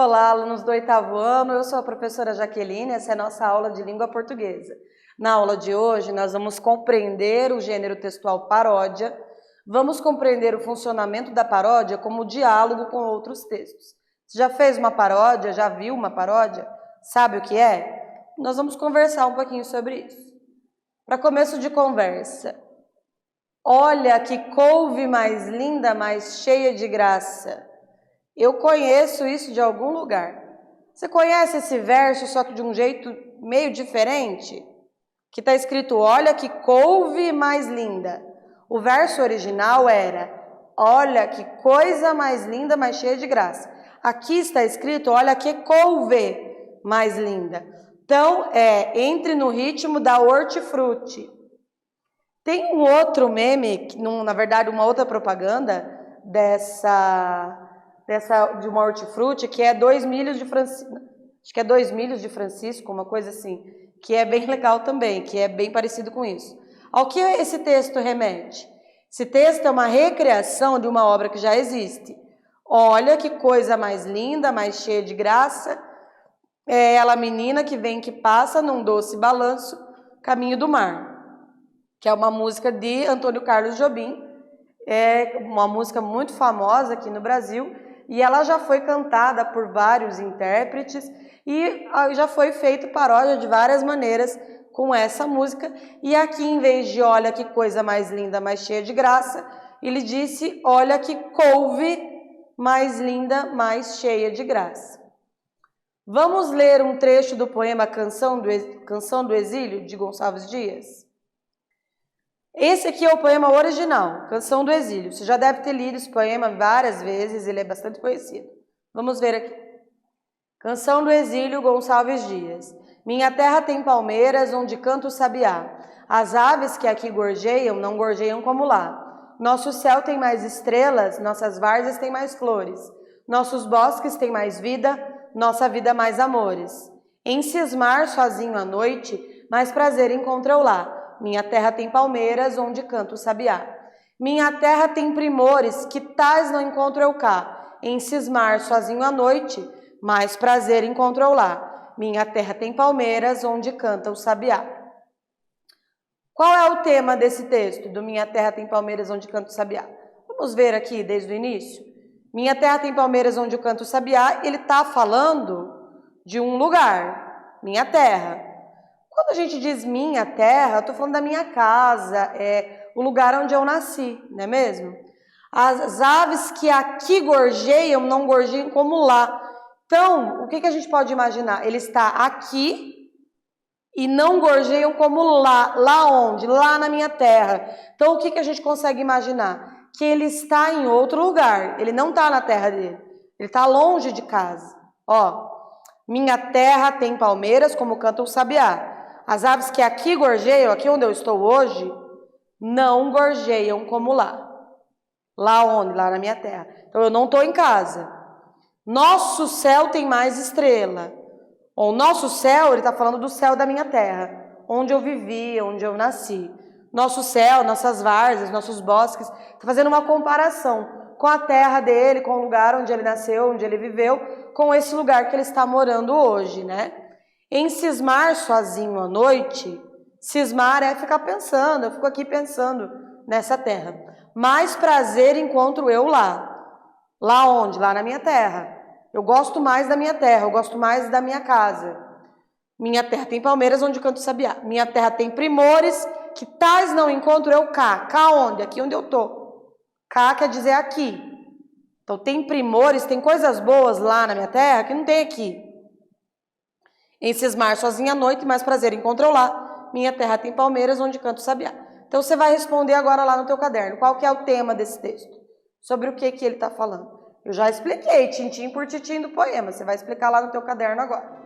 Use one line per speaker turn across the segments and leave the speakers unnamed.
Olá, alunos do 8º ano, eu sou a professora Jaqueline, essa é a nossa aula de língua portuguesa. Na aula de hoje, nós vamos compreender o gênero textual paródia, vamos compreender o funcionamento da paródia como diálogo com outros textos. Você já fez uma paródia? Já viu uma paródia? Sabe o que é? Nós vamos conversar um pouquinho sobre isso. Para começo de conversa, olha que couve mais linda, mais cheia de graça. Eu conheço isso de algum lugar. Você conhece esse verso, só que de um jeito meio diferente? Que está escrito, olha que couve mais linda. O verso original era, olha que coisa mais linda, mais cheia de graça. Aqui está escrito, olha que couve mais linda. Então, entre no ritmo da hortifruti. Tem um outro meme, na verdade, uma outra propaganda de uma hortifruti, que é 2 milhos de Francisco, acho que é 2 milhos de Francisco, uma coisa assim, que é bem legal também, que é bem parecido com isso. Ao que esse texto remete? Esse texto é uma recriação de uma obra que já existe. Olha que coisa mais linda, mais cheia de graça, é ela menina que vem que passa num doce balanço, caminho do mar, que é uma música de Antônio Carlos Jobim, é uma música muito famosa aqui no Brasil, e ela já foi cantada por vários intérpretes e já foi feito paródia de várias maneiras com essa música. E aqui, em vez de olha que coisa mais linda, mais cheia de graça, ele disse olha que couve mais linda, mais cheia de graça. Vamos ler um trecho do poema Canção do Exílio, de Gonçalves Dias? Esse aqui é o poema original, Canção do Exílio. Você já deve ter lido esse poema várias vezes, ele é bastante conhecido. Vamos ver aqui. Canção do Exílio, Gonçalves Dias. Minha terra tem palmeiras onde canta o sabiá. As aves que aqui gorjeiam não gorjeiam como lá. Nosso céu tem mais estrelas, nossas várzeas têm mais flores. Nossos bosques têm mais vida, nossa vida mais amores. Em cismar sozinho à noite, mais prazer encontro eu lá. Minha terra tem palmeiras, onde canta o sabiá. Minha terra tem primores, que tais não encontro eu cá. Em cismar sozinho à noite, mais prazer encontro eu lá. Minha terra tem palmeiras, onde canta o sabiá. Qual é o tema desse texto, do Minha terra tem palmeiras, onde canta o sabiá? Vamos ver aqui desde o início. Minha terra tem palmeiras, onde canta o sabiá. Ele está falando de um lugar, minha terra. Quando a gente diz minha terra, eu estou falando da minha casa, o lugar onde eu nasci, não é mesmo? As aves que aqui gorjeiam, não gorjeiam como lá. Então, o que a gente pode imaginar? Ele está aqui e não gorjeiam como lá. Lá onde? Lá na minha terra. Então, o que a gente consegue imaginar? Que ele está em outro lugar, ele não está na terra dele, ele está longe de casa. Ó, minha terra tem palmeiras, como canta o sabiá. As aves que aqui gorjeiam, aqui onde eu estou hoje, não gorjeiam como lá. Lá onde? Lá na minha terra. Então, eu não estou em casa. Nosso céu tem mais estrela. O nosso céu, ele está falando do céu da minha terra, onde eu vivi, onde eu nasci. Nosso céu, nossas várzeas, nossos bosques, está fazendo uma comparação com a terra dele, com o lugar onde ele nasceu, onde ele viveu, com esse lugar que ele está morando hoje, né? Em cismar sozinho à noite, cismar é ficar pensando, eu fico aqui pensando nessa terra. Mais prazer encontro eu lá. Lá onde? Lá na minha terra. Eu gosto mais da minha terra, eu gosto mais da minha casa. Minha terra tem palmeiras onde canto sabiá. Minha terra tem primores, que tais não encontro eu cá. Cá onde? Aqui onde eu estou. Cá quer dizer aqui. Então tem primores, tem coisas boas lá na minha terra que não tem aqui. Em cismar sozinha à noite, mais prazer encontro eu lá. Minha terra tem palmeiras onde canto sabiá. Então você vai responder agora lá no teu caderno. Qual que é o tema desse texto? Sobre o que ele está falando? Eu já expliquei, tintim por tintim do poema. Você vai explicar lá no teu caderno agora.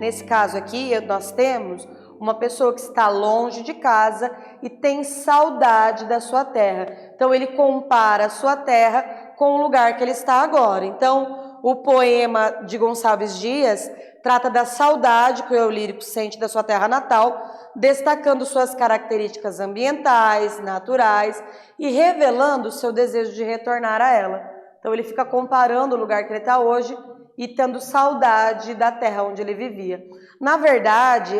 nesse caso aqui, nós temos uma pessoa que está longe de casa e tem saudade da sua terra. Então, ele compara a sua terra com o lugar que ele está agora. Então, o poema de Gonçalves Dias trata da saudade que o eu lírico sente da sua terra natal, destacando suas características ambientais, naturais e revelando o seu desejo de retornar a ela. Então, ele fica comparando o lugar que ele está hoje e tendo saudade da terra onde ele vivia. Na verdade,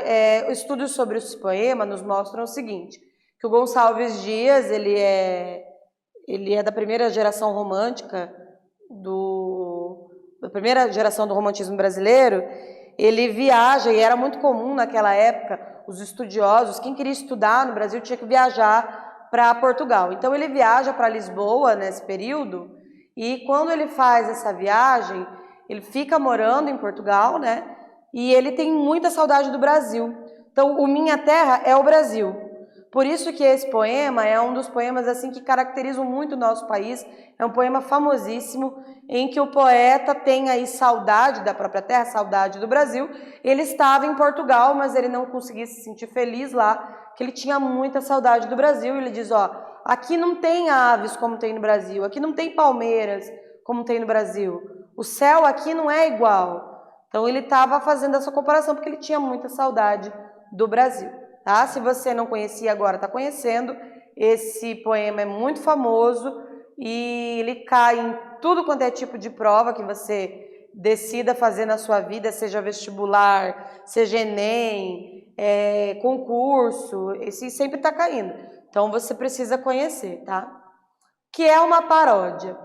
estudos sobre esse poema nos mostram o seguinte, que o Gonçalves Dias, ele é da primeira geração romântica, da primeira geração do romantismo brasileiro. Ele viaja, e era muito comum naquela época, os estudiosos, quem queria estudar no Brasil tinha que viajar para Portugal. Então ele viaja para Lisboa nesse período, e quando ele faz essa viagem, ele fica morando em Portugal, né? E ele tem muita saudade do Brasil. Então, o Minha Terra é o Brasil. Por isso que esse poema é um dos poemas assim que caracterizam muito o nosso país. É um poema famosíssimo, em que o poeta tem aí saudade da própria terra, saudade do Brasil. Ele estava em Portugal, mas ele não conseguia se sentir feliz lá, que ele tinha muita saudade do Brasil. E ele diz, ó, aqui não tem aves como tem no Brasil, aqui não tem palmeiras como tem no Brasil. O céu aqui não é igual. Então ele estava fazendo essa comparação porque ele tinha muita saudade do Brasil. Tá? Se você não conhecia agora, está conhecendo. Esse poema é muito famoso e ele cai em tudo quanto é tipo de prova que você decida fazer na sua vida, seja vestibular, seja Enem, concurso, esse sempre está caindo. Então você precisa conhecer, tá? Que é uma paródia.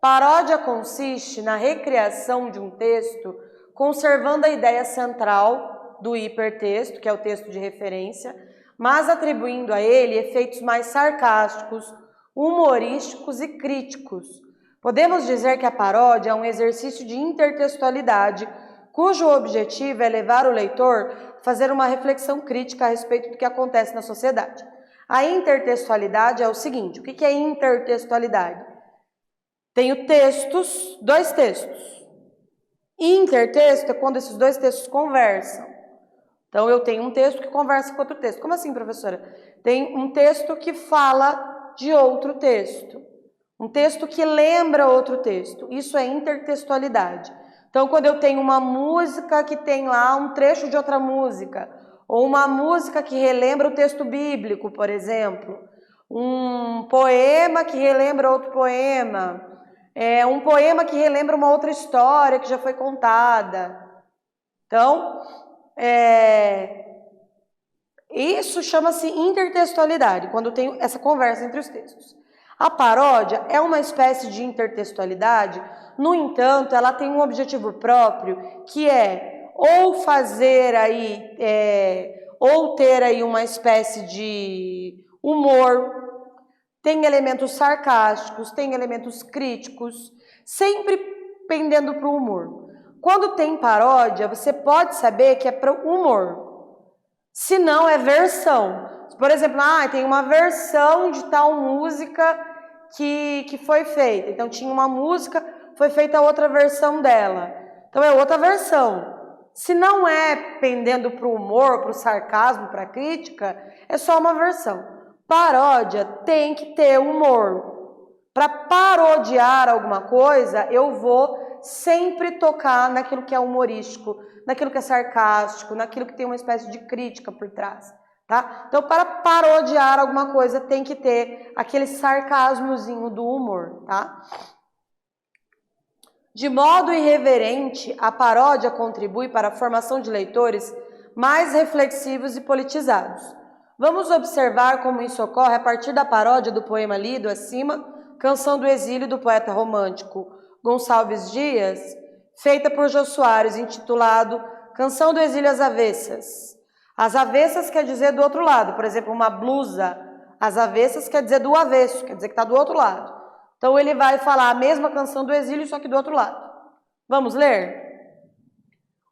Paródia consiste na recriação de um texto conservando a ideia central do hipertexto, que é o texto de referência, mas atribuindo a ele efeitos mais sarcásticos, humorísticos e críticos. Podemos dizer que a paródia é um exercício de intertextualidade, cujo objetivo é levar o leitor a fazer uma reflexão crítica a respeito do que acontece na sociedade. A intertextualidade é o seguinte, o que é intertextualidade? Tenho textos, dois textos. Intertexto é quando esses dois textos conversam. Então, eu tenho um texto que conversa com outro texto. Como assim, professora? Tem um texto que fala de outro texto. Um texto que lembra outro texto. Isso é intertextualidade. Então, quando eu tenho uma música que tem lá um trecho de outra música, ou uma música que relembra o texto bíblico, por exemplo, um poema que relembra outro poema, um poema que relembra uma outra história que já foi contada. Então, isso chama-se intertextualidade, quando tem essa conversa entre os textos. A paródia é uma espécie de intertextualidade, no entanto, ela tem um objetivo próprio, que é ou fazer aí, ou ter aí uma espécie de humor, tem elementos sarcásticos, tem elementos críticos, sempre pendendo para o humor. Quando tem paródia, você pode saber que é para o humor. Se não, é versão. Por exemplo, tem uma versão de tal música que foi feita. Então, tinha uma música, foi feita outra versão dela. Então, é outra versão. Se não é pendendo para o humor, para o sarcasmo, para a crítica, é só uma versão. Paródia tem que ter humor. Para parodiar alguma coisa, eu vou sempre tocar naquilo que é humorístico, naquilo que é sarcástico, naquilo que tem uma espécie de crítica por trás, tá? Então, para parodiar alguma coisa, tem que ter aquele sarcasmozinho do humor, tá? De modo irreverente, a paródia contribui para a formação de leitores mais reflexivos e politizados. Vamos observar como isso ocorre a partir da paródia do poema lido acima, Canção do Exílio, do poeta romântico Gonçalves Dias, feita por Jô Soares, intitulado Canção do Exílio às Avessas. As avessas quer dizer do outro lado, por exemplo, uma blusa, as avessas quer dizer do avesso, quer dizer que está do outro lado. Então ele vai falar a mesma Canção do Exílio, só que do outro lado. Vamos ler?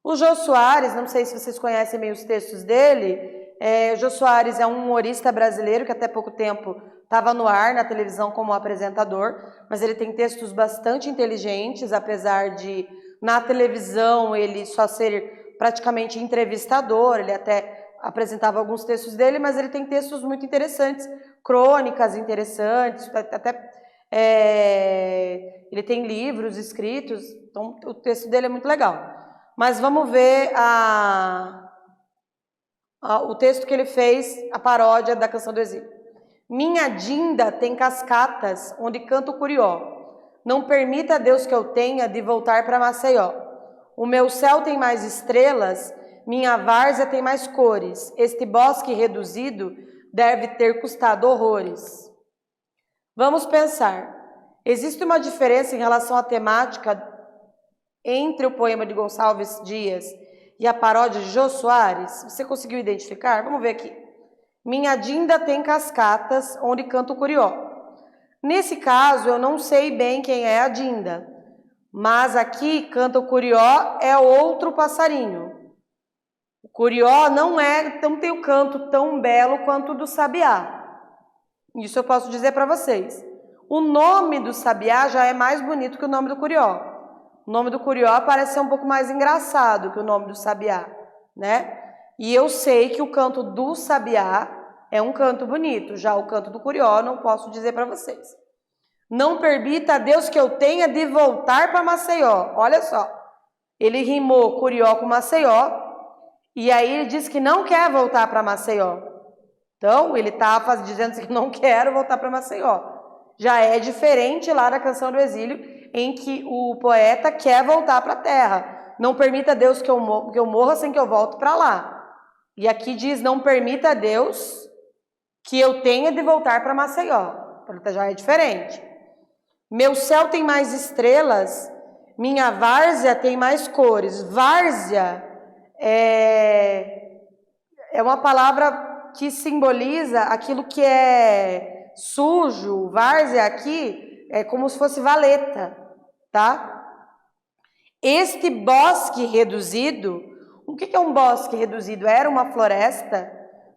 O Jô Soares, não sei se vocês conhecem bem os textos dele, o Jô Soares é um humorista brasileiro que até pouco tempo estava no ar na televisão como apresentador, mas ele tem textos bastante inteligentes, apesar de na televisão ele só ser praticamente entrevistador, ele até apresentava alguns textos dele, mas ele tem textos muito interessantes, crônicas interessantes, até ele tem livros escritos, então o texto dele é muito legal. Mas vamos ver o texto que ele fez, a paródia da Canção do Exílio. Minha Dinda tem cascatas onde canta o curió. Não permita a Deus que eu tenha de voltar para Maceió. O meu céu tem mais estrelas, minha várzea tem mais cores. Este bosque reduzido deve ter custado horrores. Vamos pensar. Existe uma diferença em relação à temática entre o poema de Gonçalves Dias e a paródia de Jô Soares? Você conseguiu identificar? Vamos ver aqui. Minha Dinda tem cascatas onde canta o curió. Nesse caso, eu não sei bem quem é a Dinda, mas aqui canta o curió é outro passarinho. O curió não tem o canto tão belo quanto o do sabiá. Isso eu posso dizer para vocês. O nome do sabiá já é mais bonito que o nome do curió. O nome do curió parece ser um pouco mais engraçado que o nome do sabiá, né? E eu sei que o canto do sabiá é um canto bonito, já o canto do curió não posso dizer para vocês. Não permita a Deus que eu tenha de voltar para Maceió. Olha só, ele rimou curió com Maceió, e aí ele diz que não quer voltar para Maceió. Então, ele está dizendo que não quero voltar para Maceió. Já é diferente lá da Canção do Exílio, em que o poeta quer voltar para a terra. Não permita a Deus que eu morra sem que eu volte para lá. E aqui diz, não permita a Deus que eu tenha de voltar para Maceió. Já é diferente. Meu céu tem mais estrelas, minha várzea tem mais cores. Várzea é uma palavra que simboliza aquilo que é sujo. Várzea aqui é como se fosse valeta, tá? Este bosque reduzido, o que é um bosque reduzido? Era uma floresta,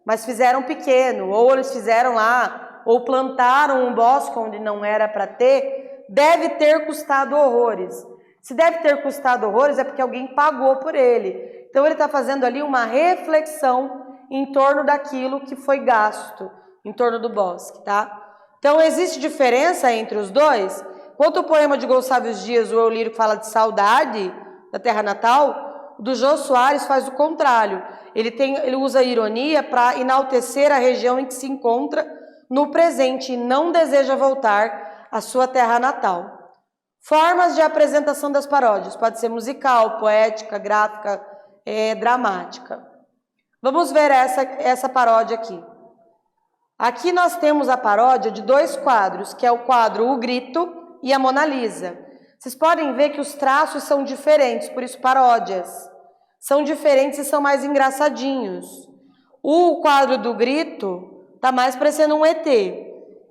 mas fizeram pequeno, ou eles fizeram lá, ou plantaram um bosque onde não era para ter, deve ter custado horrores. Se deve ter custado horrores é porque alguém pagou por ele. Então ele está fazendo ali uma reflexão em torno daquilo que foi gasto, em torno do bosque, tá? Então existe diferença entre os dois? Quanto o poema de Gonçalves Dias, o Eu Lírico, fala de saudade da terra natal, o do Jô Soares faz o contrário. Ele usa a ironia para enaltecer a região em que se encontra no presente e não deseja voltar à sua terra natal. Formas de apresentação das paródias. Pode ser musical, poética, gráfica, dramática. Vamos ver essa paródia aqui. Aqui nós temos a paródia de dois quadros, que é o quadro O Grito e a Mona Lisa. Vocês podem ver que os traços são diferentes, por isso paródias. São diferentes e são mais engraçadinhos. O quadro do Grito tá mais parecendo um ET.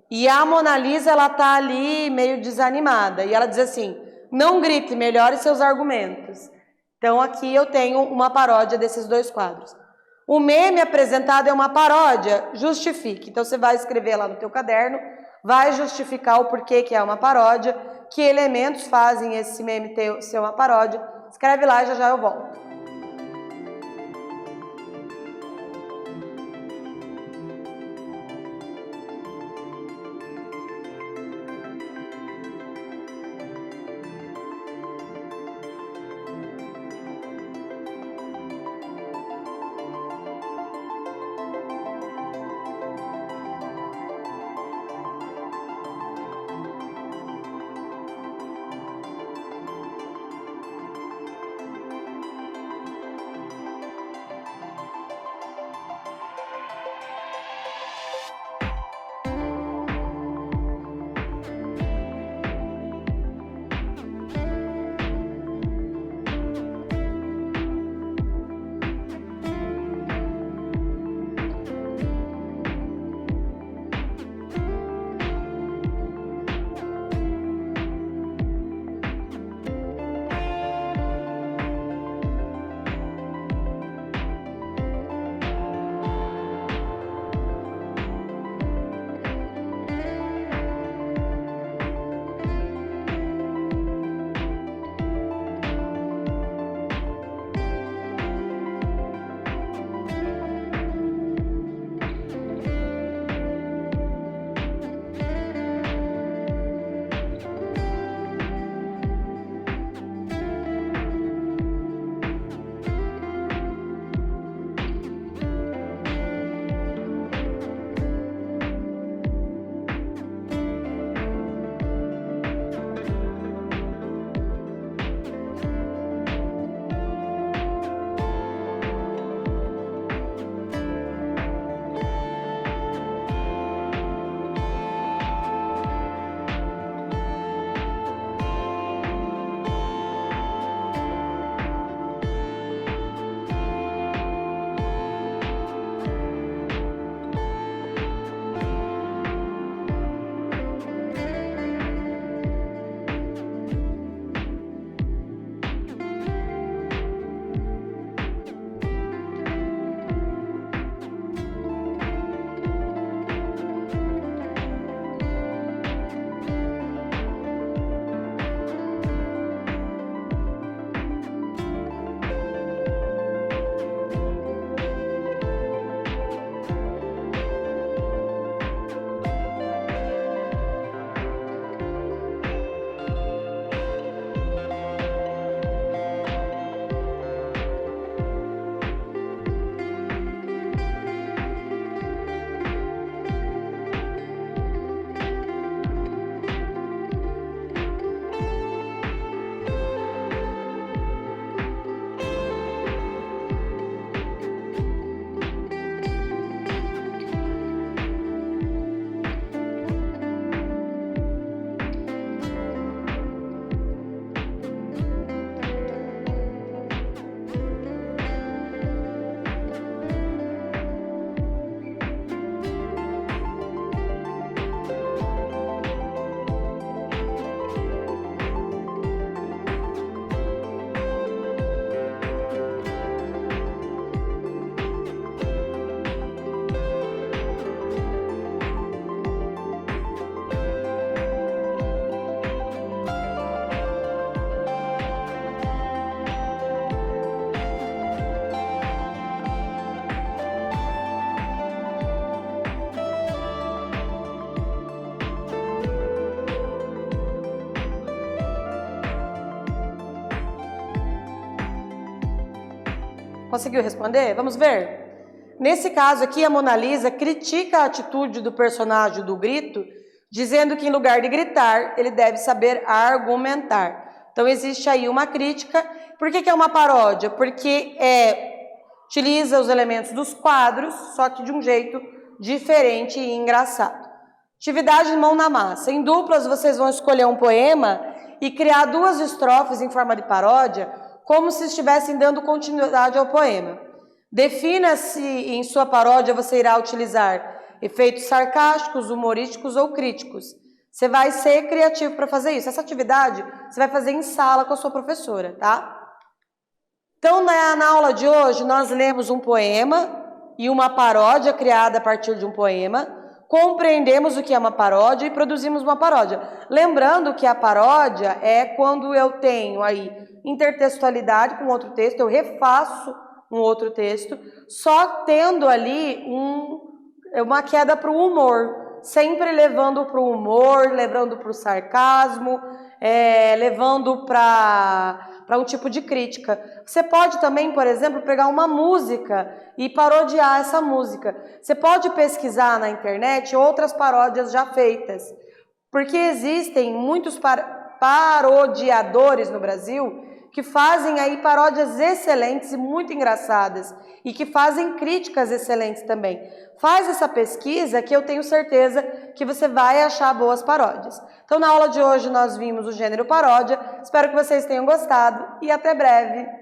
E a Mona Lisa, ela tá ali meio desanimada. E ela diz assim, não grite, melhore seus argumentos. Então aqui eu tenho uma paródia desses dois quadros. O meme apresentado é uma paródia, justifique. Então você vai escrever lá no teu caderno, vai justificar o porquê que é uma paródia, que elementos fazem esse meme ser uma paródia. Escreve lá e já eu volto. Conseguiu responder? Vamos ver? Nesse caso aqui, a Mona Lisa critica a atitude do personagem do grito, dizendo que em lugar de gritar, ele deve saber argumentar. Então existe aí uma crítica. Por que é uma paródia? Porque utiliza os elementos dos quadros, só que de um jeito diferente e engraçado. Atividade mão na massa. Em duplas, vocês vão escolher um poema e criar 2 estrofes em forma de paródia, como se estivessem dando continuidade ao poema. Defina se em sua paródia você irá utilizar efeitos sarcásticos, humorísticos ou críticos. Você vai ser criativo para fazer isso. Essa atividade você vai fazer em sala com a sua professora, tá? Então, na aula de hoje, nós lemos um poema e uma paródia criada a partir de um poema, compreendemos o que é uma paródia e produzimos uma paródia. Lembrando que a paródia é quando eu tenho aí intertextualidade com outro texto, eu refaço um outro texto, só tendo ali uma queda para o humor, sempre levando para o humor, levando para o sarcasmo, levando para um tipo de crítica. Você pode também, por exemplo, pegar uma música e parodiar essa música. Você pode pesquisar na internet outras paródias já feitas, porque existem muitos parodiadores no Brasil que fazem aí paródias excelentes e muito engraçadas e que fazem críticas excelentes também. Faz essa pesquisa que eu tenho certeza que você vai achar boas paródias. Então, na aula de hoje nós vimos o gênero paródia. Espero que vocês tenham gostado e até breve!